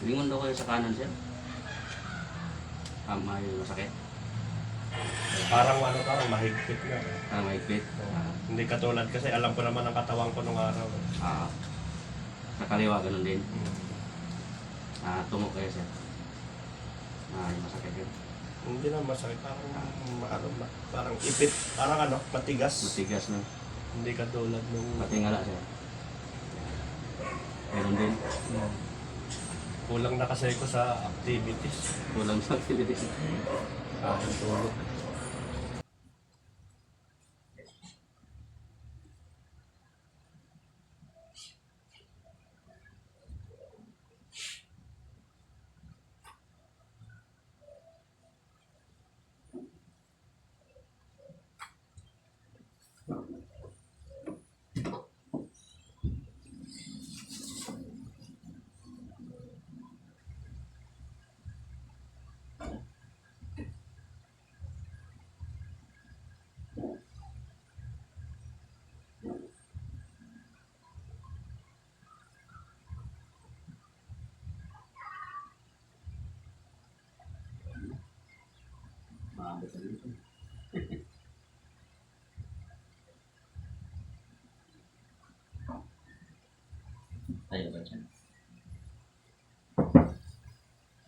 Lingon daw kayo sa kanan, sir. May masakit. Parang ano, parang mahigpit na. Mahigpit. Hindi katulad kasi alam ko naman ang katawan ko nung araw. Sa kaliwa, ganun din. Hmm. Tumok kayo, sir. Yung masakit yun. Hindi na masakit, parang parang ipit, parang ano, matigas. Matigas na. Hindi katulad nung... Patingala, sir. Ganun din. Kulang na kasi ko sa activities. Kulang sa activities. Tulog. Tayo ba dyan?